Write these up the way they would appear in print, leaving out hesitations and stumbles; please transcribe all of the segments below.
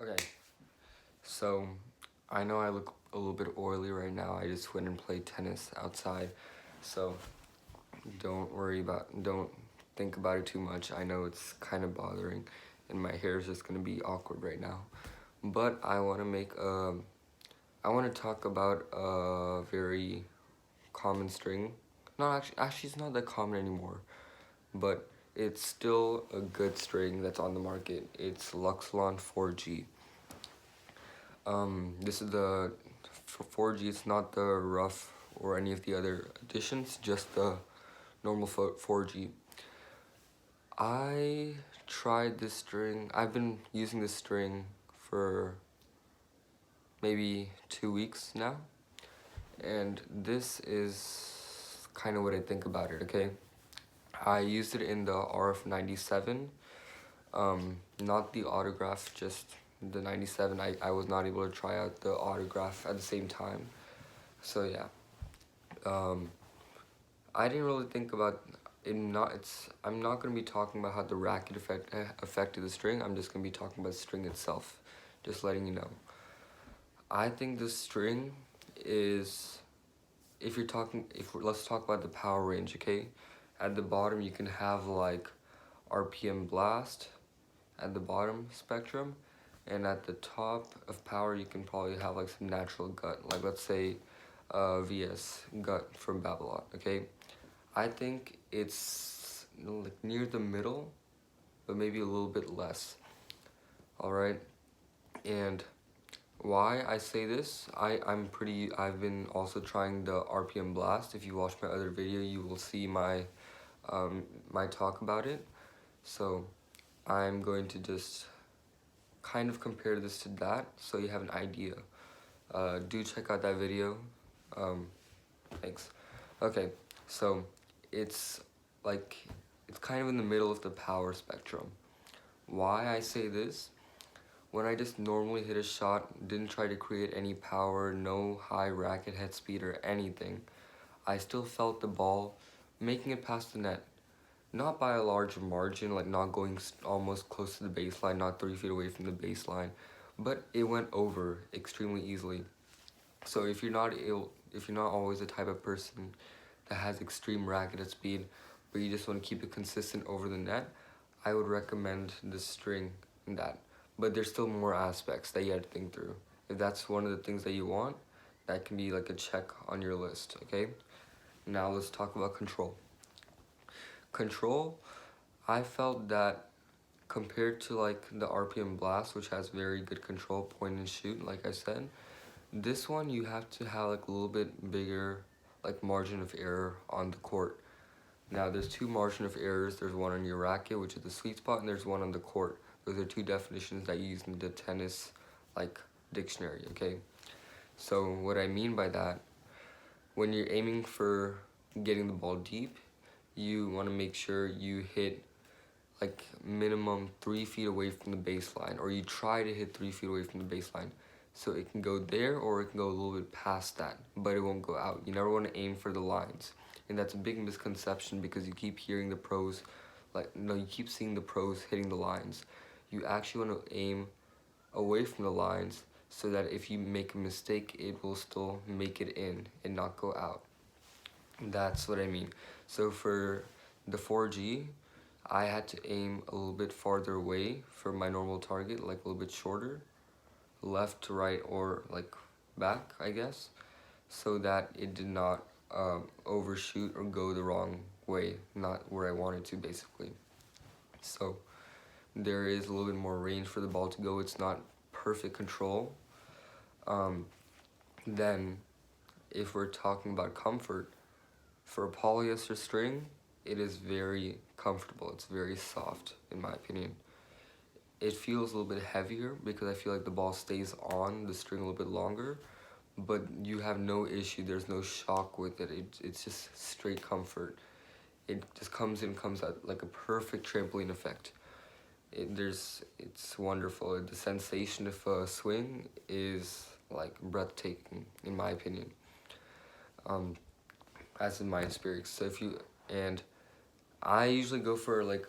Okay, so I know I look a little bit oily right now. I just went and played tennis outside, so don't think about it too much. I know it's kind of bothering, and my hair is just gonna be awkward right now. But I want to talk about a very common string. Not actually, it's not that common anymore, but it's still a good string that's on the market. It's Luxalon 4G. This is the for 4G. It's not the rough or any of the other additions, just the normal 4G. I tried this string. I've been using this string for maybe 2 weeks now, and this is kind of what I think about it. Okay, I used it in the RF97, not the autograph, just the 97. I was not able to try out the autograph at the same time. So yeah, um, I didn't really think about it. I'm not gonna be talking about how the racket affected the string. I'm just gonna be talking about the string itself. Just letting you know. I think this string is, let's talk about the power range. Okay, at the bottom you can have like RPM blast at the bottom spectrum, and at the top of power you can probably have like some natural gut, like let's say VS gut from Babylon. Okay, I think it's like near the middle, but maybe a little bit less. All right, and why I say this, I've been also trying the RPM blast. If you watch my other video, you will see my talk about it. So I'm going to just kind of compare this to that so you have an idea. Do check out that video. Um, Thanks. Okay, so it's like, it's kind of in the middle of the power spectrum. Why I say this, when I just normally hit a shot, didn't try to create any power, no high racket head speed or anything, I still felt the ball making it past the net. Not by a large margin, like not going almost close to the baseline, not 3 feet away from the baseline, but it went over extremely easily. So if you're not always the type of person that has extreme racket at speed, but you just want to keep it consistent over the net, I would recommend this string in that. But there's still more aspects that you have to think through. If that's one of the things that you want, that can be like a check on your list, okay? Now let's talk about control. Control, I felt that compared to like the RPM Blast, which has very good control, point and shoot, like I said, this one you have to have like a little bit bigger like margin of error on the court. Now there's two margin of errors. There's one on your racket, which is the sweet spot, and there's one on the court. Those are two definitions that you use in the tennis like dictionary, okay? So what I mean by that, when you're aiming for getting the ball deep, you want to make sure you hit like minimum 3 feet away from the baseline, or you try to hit 3 feet away from the baseline. So it can go there or it can go a little bit past that, but it won't go out. You never want to aim for the lines. And that's a big misconception because you keep hearing the pros, you keep seeing the pros hitting the lines. You actually want to aim away from the lines so that if you make a mistake, it will still make it in and not go out. That's what I mean. So for the 4G, I had to aim a little bit farther away from my normal target, like a little bit shorter, left to right or like back, I guess, so that it did not overshoot or go the wrong way, not where I wanted to basically. So there is a little bit more range for the ball to go. It's not perfect control. Then if we're talking about comfort, for a polyester string, it is very comfortable. It's very soft, in my opinion. It feels a little bit heavier because I feel like the ball stays on the string a little bit longer, but you have no issue. There's no shock with it. It's just straight comfort. It just comes in, comes out like a perfect trampoline effect. It's wonderful. The sensation of a swing is like breathtaking, in my opinion. As in my experience. And I usually go for like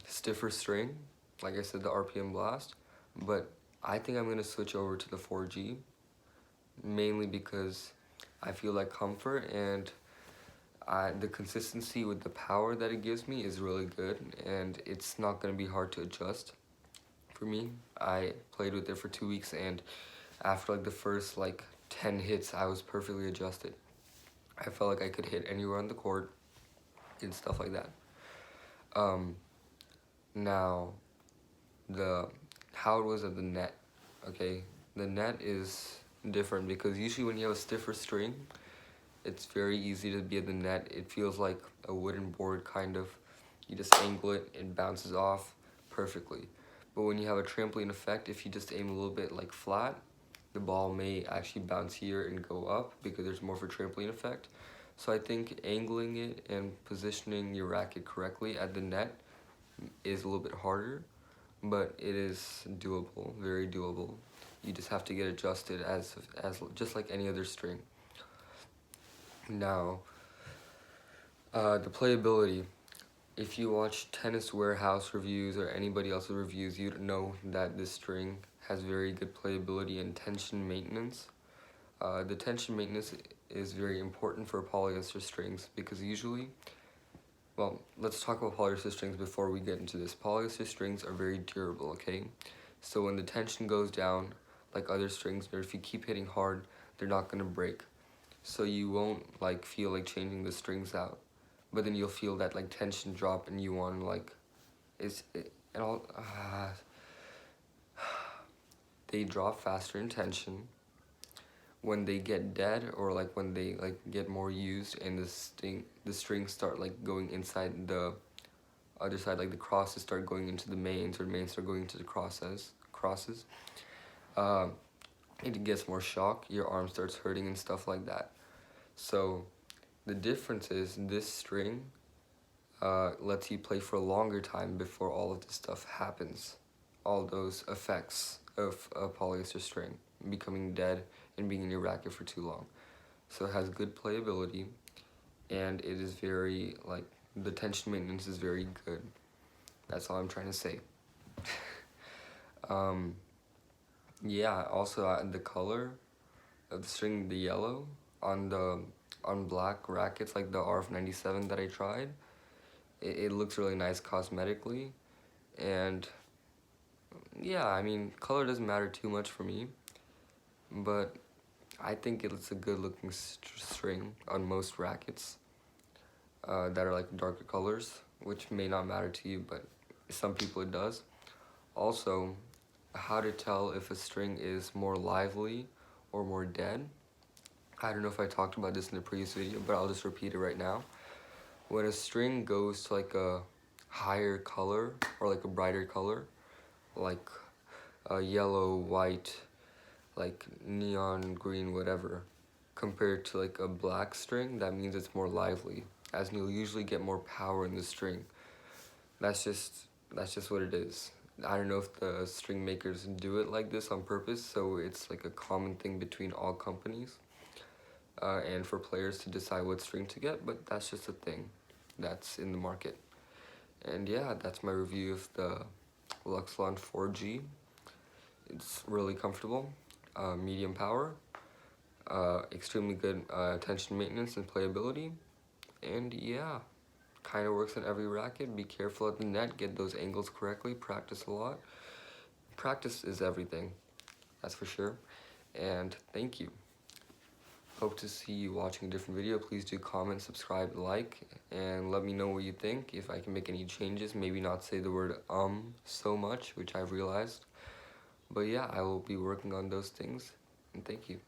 stiffer string, like I said, the RPM Blast, but I think I'm gonna switch over to the 4G, mainly because I feel like comfort and the consistency with the power that it gives me is really good, and it's not gonna be hard to adjust for me. I played with it for 2 weeks, and after like the first like 10 hits, I was perfectly adjusted. I felt like I could hit anywhere on the court and stuff like that. Now, the how it was at the net, okay? The net is different because usually when you have a stiffer string, it's very easy to be at the net. It feels like a wooden board kind of. You just angle it, it bounces off perfectly. But when you have a trampoline effect, if you just aim a little bit like flat, the ball may actually bounce here and go up because there's more of a trampoline effect. So I think angling it and positioning your racket correctly at the net is a little bit harder, but it is doable, very doable. You just have to get adjusted as just like any other string. Now, the playability. If you watch Tennis Warehouse reviews or anybody else's reviews, you'd know that this string has very good playability and tension maintenance. The tension maintenance is very important for polyester strings because usually, well, let's talk about polyester strings before we get into this. Polyester strings are very durable, okay? So when the tension goes down, like other strings, or if you keep hitting hard, they're not gonna break. So you won't like feel like changing the strings out, but then you'll feel that like tension drop, and you want to like, they drop faster in tension when they get dead, or like when they like get more used and the strings start like going inside the other side, like the crosses start going into the mains, or the mains start going into the crosses. It gets more shock, your arm starts hurting and stuff like that. So the difference is this string lets you play for a longer time before all of this stuff happens. All those effects of a polyester string becoming dead and being in your racket for too long. So it has good playability, and it is very, like, the tension maintenance is very good. That's all I'm trying to say. Yeah, also the color of the string, the yellow, on black rackets like the RF97 that I tried, it looks really nice cosmetically. And yeah, I mean, color doesn't matter too much for me, but I think it's a good looking string on most rackets that are like darker colors, which may not matter to you, but some people it does. Also, how to tell if a string is more lively or more dead. I don't know if I talked about this in the previous video, but I'll just repeat it right now. When a string goes to like a higher color or like a brighter color, like yellow, white, like neon green, whatever, compared to like a black string, that means it's more lively, as you'll usually get more power in the string. That's just what it is. I don't know if the string makers do it like this on purpose, so it's like a common thing between all companies, and for players to decide what string to get, but that's just a thing that's in the market. And yeah, that's my review of the Luxalon 4G. It's really comfortable, medium power, extremely good tension maintenance and playability, and yeah, kind of works on every racket. Be careful at the net, get those angles correctly, practice a lot. Practice is everything, that's for sure. And thank you. Hope to see you watching a different video. Please do comment, subscribe, like, and let me know what you think. If I can make any changes, maybe not say the word so much, which I've realized. But yeah, I will be working on those things, and thank you.